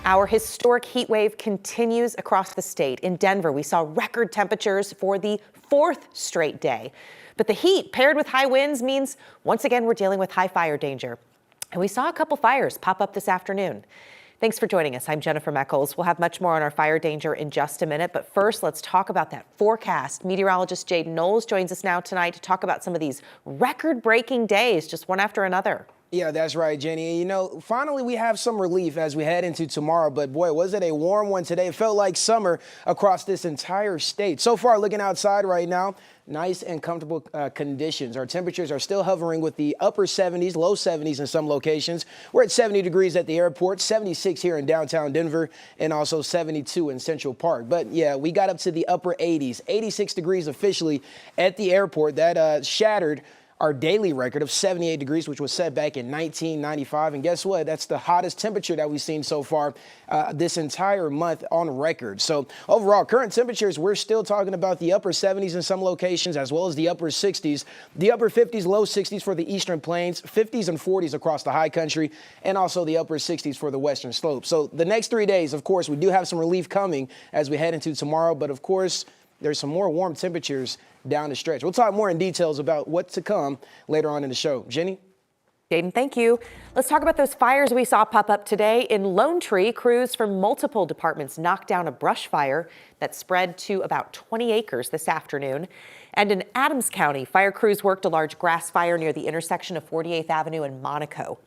Our historic heat wave continues across the state. In Denver, we saw record temperatures for the fourth straight day. But the heat paired with high winds means once again we're dealing with high fire danger. And we saw a couple fires pop up this afternoon. Thanks for joining us. I'm Jennifer Meckles. We'll have much more on our fire danger in just a minute. But first, let's talk about that forecast. Meteorologist Jaden Knowles joins us now tonight to talk about some of these record-breaking days, just one after another. Yeah, that's right, Jenny. You know, finally we have some relief as we head into tomorrow, but boy, was it a warm one today. It felt like summer across this entire state. So far, looking outside right now, nice and comfortable conditions. Our temperatures are still hovering with the upper 70s, low 70s in some locations. We're at 70 degrees at the airport, 76 here in downtown Denver, and also 72 in Central Park. But yeah, we got up to the upper 80s, 86 degrees officially at the airport. That shattered our daily record of 78 degrees, which was set back in 1995. And guess what? That's the hottest temperature that we've seen so far this entire month on record. So overall, current temperatures, we're still talking about the upper 70s in some locations, as well as the upper 60s, the upper 50s, low 60s for the eastern plains, 50s and 40s across the high country, and also the upper 60s for the western slope. So the next 3 days, of course, we do have some relief coming as we head into tomorrow. But of course, there's some more warm temperatures down the stretch. We'll talk more in details about what's to come later on in the show. Jenny? Jaden, thank you. Let's talk about those fires we saw pop up today. In Lone Tree, crews from multiple departments knocked down a brush fire that spread to about 20 acres this afternoon. And in Adams County, fire crews worked a large grass fire near the intersection of 48th Avenue and Monaco.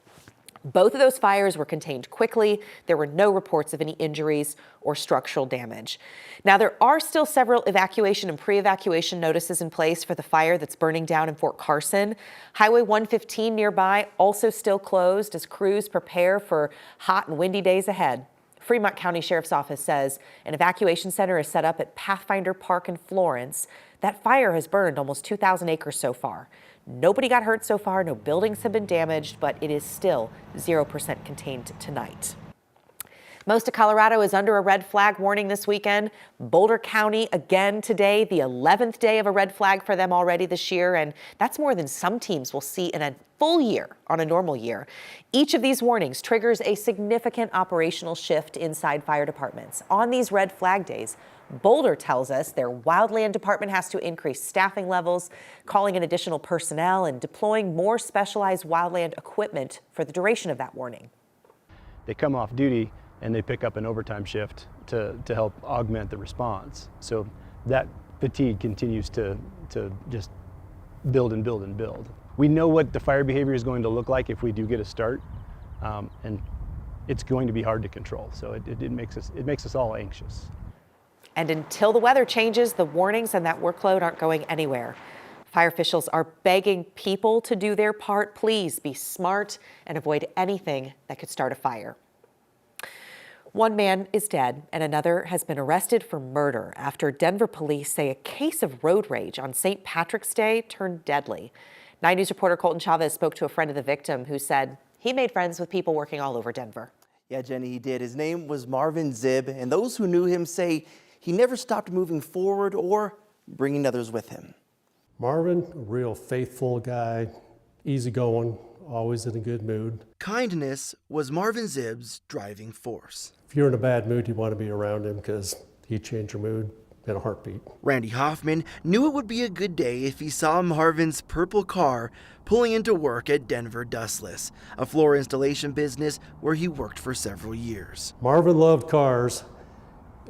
Both of those fires were contained quickly. There were no reports of any injuries or structural damage. Now, there are still several evacuation and pre-evacuation notices in place for the fire that's burning down in Fort Carson. Highway 115 nearby also still closed as crews prepare for hot and windy days ahead. Fremont County Sheriff's Office says an evacuation center is set up at Pathfinder Park in Florence. That fire has burned almost 2,000 acres so far. Nobody got hurt so far, no buildings have been damaged, but it is still 0% contained tonight. Most of Colorado is under a red flag warning this weekend. Boulder County again today, the 11th day of a red flag for them already this year, and that's more than some teams will see in a full year on a normal year. Each of these warnings triggers a significant operational shift inside fire departments. On these red flag days, Boulder tells us their wildland department has to increase staffing levels, calling in additional personnel and deploying more specialized wildland equipment for the duration of that warning. They come off duty and they pick up an overtime shift to help augment the response. So that fatigue continues to just build and build and build. We know what the fire behavior is going to look like if we do get a start, and it's going to be hard to control. So it makes us all anxious. And until the weather changes, the warnings and that workload aren't going anywhere. Fire officials are begging people to do their part. Please be smart and avoid anything that could start a fire. One man is dead and another has been arrested for murder after Denver police say a case of road rage on St. Patrick's Day turned deadly. 9 News reporter Colton Chavez spoke to a friend of the victim who said he made friends with people working all over Denver. Yeah, Jenny, he did. His name was Marvin Zib, and those who knew him say he never stopped moving forward or bringing others with him. Marvin, a real faithful guy, easygoing, always in a good mood. Kindness was Marvin Zib's driving force. If you're in a bad mood, you want to be around him because he'd change your mood in a heartbeat. Randy Hoffman knew it would be a good day if he saw Marvin's purple car pulling into work at Denver Dustless, a floor installation business where he worked for several years. Marvin loved cars.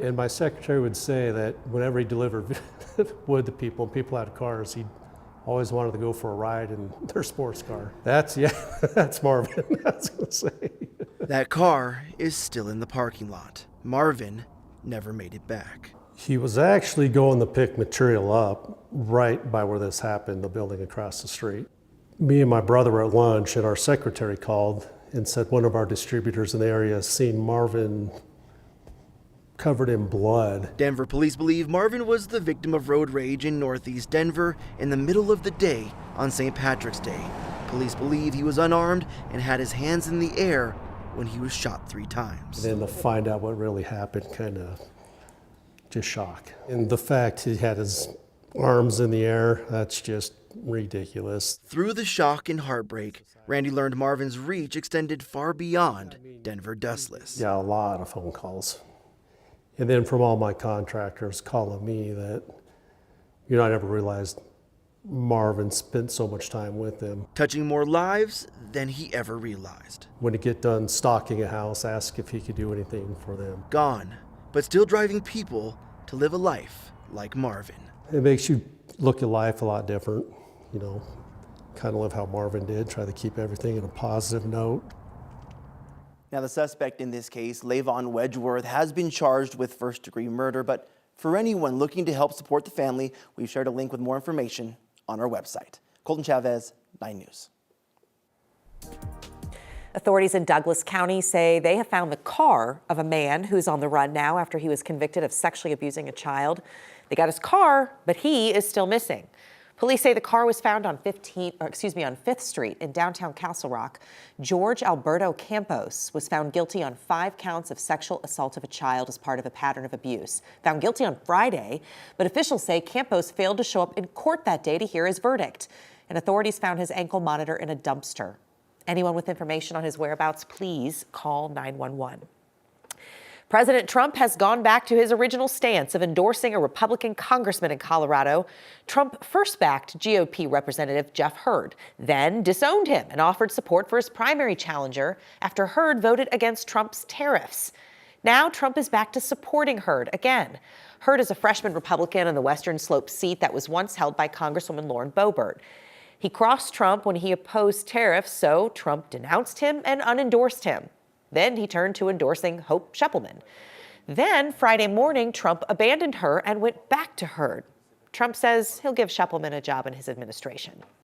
And my secretary would say that whenever he delivered wood to people, and people had cars, he always wanted to go for a ride in their sports car. That's Marvin, I was gonna say. That car is still in the parking lot. Marvin never made it back. He was actually going to pick material up right by where this happened, the building across the street. Me and my brother were at lunch, and our secretary called and said one of our distributors in the area has seen Marvin covered in blood. Denver police believe Marvin was the victim of road rage in northeast Denver in the middle of the day on St. Patrick's Day. Police believe he was unarmed and had his hands in the air when he was shot 3 times. And then to find out what really happened, kind of just shock. And the fact he had his arms in the air, that's just ridiculous. Through the shock and heartbreak, Randy learned Marvin's reach extended far beyond Denver dustless. Yeah, a lot of phone calls. And then from all my contractors calling me that, I never realized Marvin spent so much time with them. Touching more lives than he ever realized. When he get done stocking a house, ask if he could do anything for them. Gone, but still driving people to live a life like Marvin. It makes you look at life a lot different, kind of live how Marvin did, try to keep everything in a positive note. Now, the suspect in this case, Lavon Wedgeworth, has been charged with first-degree murder, but for anyone looking to help support the family, we've shared a link with more information on our website. Colton Chavez, 9 News. Authorities in Douglas County say they have found the car of a man who's on the run now after he was convicted of sexually abusing a child. They got his car, but he is still missing. Police say the car was found on 5th Street in downtown Castle Rock. George Alberto Campos was found guilty on 5 counts of sexual assault of a child as part of a pattern of abuse. Found guilty on Friday, but officials say Campos failed to show up in court that day to hear his verdict. And authorities found his ankle monitor in a dumpster. Anyone with information on his whereabouts, please call 911. President Trump has gone back to his original stance of endorsing a Republican congressman in Colorado. Trump first backed GOP Representative Jeff Hurd, then disowned him and offered support for his primary challenger after Hurd voted against Trump's tariffs. Now Trump is back to supporting Hurd again. Hurd is a freshman Republican in the Western Slope seat that was once held by Congresswoman Lauren Boebert. He crossed Trump when he opposed tariffs, so Trump denounced him and unendorsed him. Then he turned to endorsing Hope Scheppelman. Then Friday morning, Trump abandoned her and went back to Hurd. Trump says he'll give Scheppelman a job in his administration.